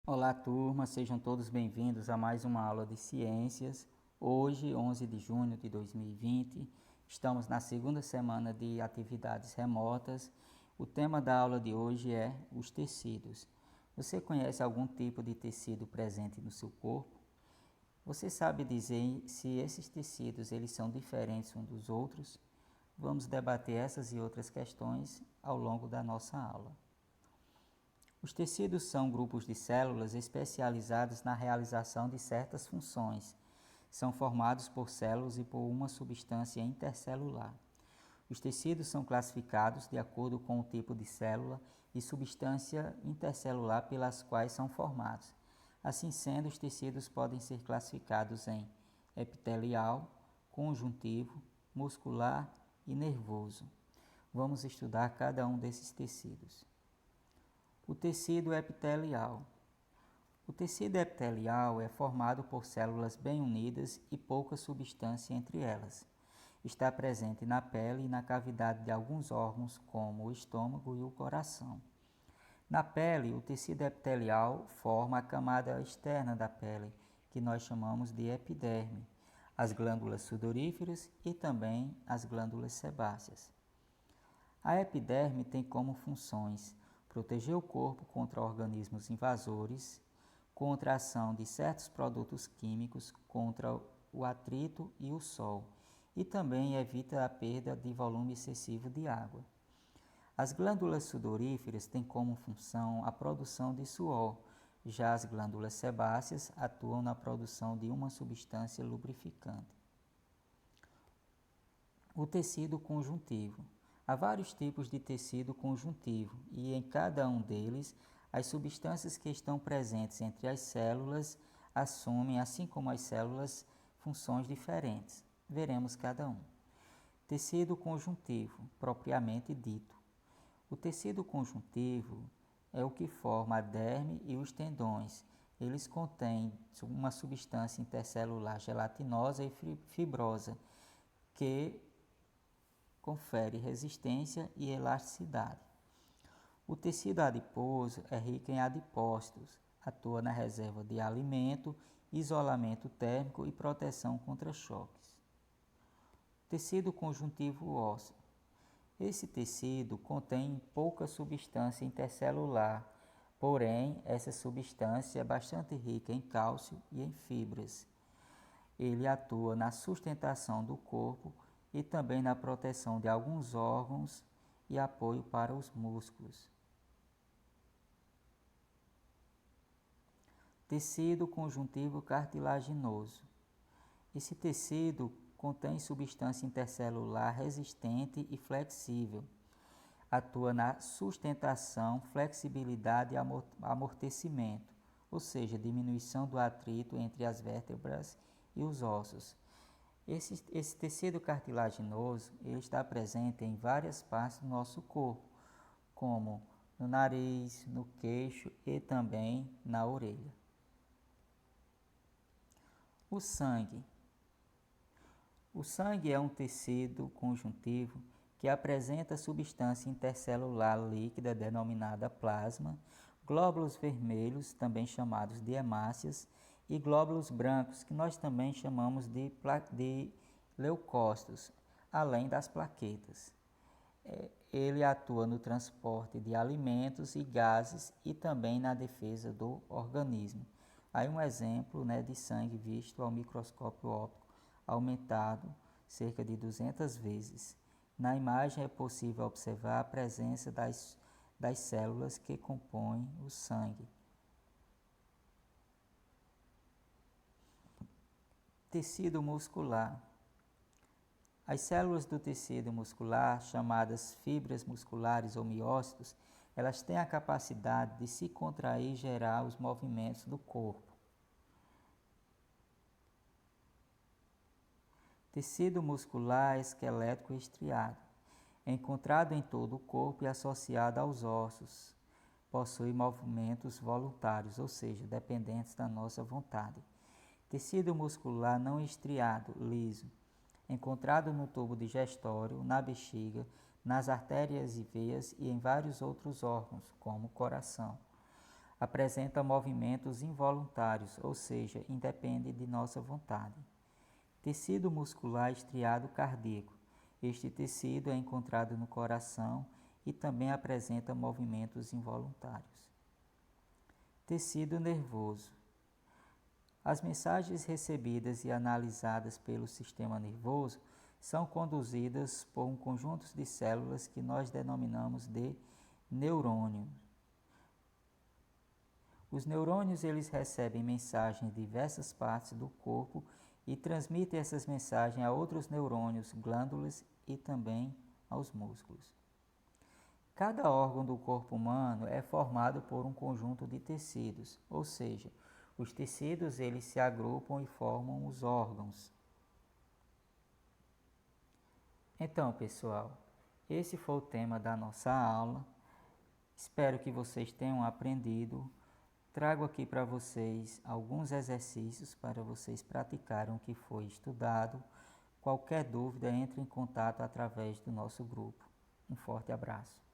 Olá, turma, sejam todos bem-vindos a mais uma aula de ciências. Hoje, 11 de junho de 2020, estamos na segunda semana de atividades remotas. O tema da aula de hoje é os tecidos. Você conhece algum tipo de tecido presente no seu corpo? Você sabe dizer se esses tecidos eles são diferentes uns dos outros? Vamos debater essas e outras questões ao longo da nossa aula. Os tecidos são grupos de células especializadas na realização de certas funções. São formados por células e por uma substância intercelular. Os tecidos são classificados de acordo com o tipo de célula e substância intercelular pelas quais são formados. Assim sendo, os tecidos podem ser classificados em epitelial, conjuntivo, muscular e nervoso. Vamos estudar cada um desses tecidos. O tecido epitelial. O tecido epitelial é formado por células bem unidas e pouca substância entre elas. Está presente na pele e na cavidade de alguns órgãos, como o estômago e o coração. Na pele, o tecido epitelial forma a camada externa da pele, que nós chamamos de epiderme, as glândulas sudoríferas e também as glândulas sebáceas. A epiderme tem como funções proteger o corpo contra organismos invasores, contra a ação de certos produtos químicos, contra o atrito e o sol, e também evita a perda de volume excessivo de água. As glândulas sudoríferas têm como função a produção de suor, já as glândulas sebáceas atuam na produção de uma substância lubrificante. O tecido conjuntivo. Há vários tipos de tecido conjuntivo e em cada um deles as substâncias que estão presentes entre as células assumem, assim como as células, funções diferentes. Veremos cada um. Tecido conjuntivo, propriamente dito. O tecido conjuntivo é o que forma a derme e os tendões. Eles contêm uma substância intercelular gelatinosa e fibrosa que confere resistência e elasticidade. O tecido adiposo é rico em adipócitos, atua na reserva de alimento, isolamento térmico e proteção contra choques. Tecido conjuntivo ósseo. Esse tecido contém pouca substância intercelular, porém essa substância é bastante rica em cálcio e em fibras. Ele atua na sustentação do corpo e também na proteção de alguns órgãos e apoio para os músculos. Tecido conjuntivo cartilaginoso. Esse tecido contém substância intercelular resistente e flexível. Atua na sustentação, flexibilidade e amortecimento, ou seja, diminuição do atrito entre as vértebras e os ossos. Esse tecido cartilaginoso ele está presente em várias partes do nosso corpo, como no nariz, no queixo e também na orelha. O sangue. O sangue é um tecido conjuntivo que apresenta substância intercelular líquida denominada plasma, glóbulos vermelhos, também chamados de hemácias, e glóbulos brancos, que nós também chamamos de leucócitos, além das plaquetas. Ele atua no transporte de alimentos e gases e também na defesa do organismo. Aí um exemplo, de sangue visto ao microscópio óptico aumentado cerca de 200 vezes. Na imagem é possível observar a presença das células que compõem o sangue. Tecido muscular. As células do tecido muscular, chamadas fibras musculares ou miócitos, elas têm a capacidade de se contrair e gerar os movimentos do corpo. Tecido muscular esquelético estriado. É encontrado em todo o corpo e associado aos ossos. Possui movimentos voluntários, ou seja, dependentes da nossa vontade. Tecido muscular não estriado, liso. Encontrado no tubo digestório, na bexiga, nas artérias e veias e em vários outros órgãos, como o coração. Apresenta movimentos involuntários, ou seja, independe de nossa vontade. Tecido muscular estriado cardíaco. Este tecido é encontrado no coração e também apresenta movimentos involuntários. Tecido nervoso. As mensagens recebidas e analisadas pelo sistema nervoso são conduzidas por um conjunto de células que nós denominamos de neurônios. Os neurônios eles recebem mensagens de diversas partes do corpo e transmitem essas mensagens a outros neurônios, glândulas e também aos músculos. Cada órgão do corpo humano é formado por um conjunto de tecidos, ou seja, os tecidos eles se agrupam e formam os órgãos. Então, pessoal, esse foi o tema da nossa aula. Espero que vocês tenham aprendido. Trago aqui para vocês alguns exercícios para vocês praticarem o que foi estudado. Qualquer dúvida, entre em contato através do nosso grupo. Um forte abraço.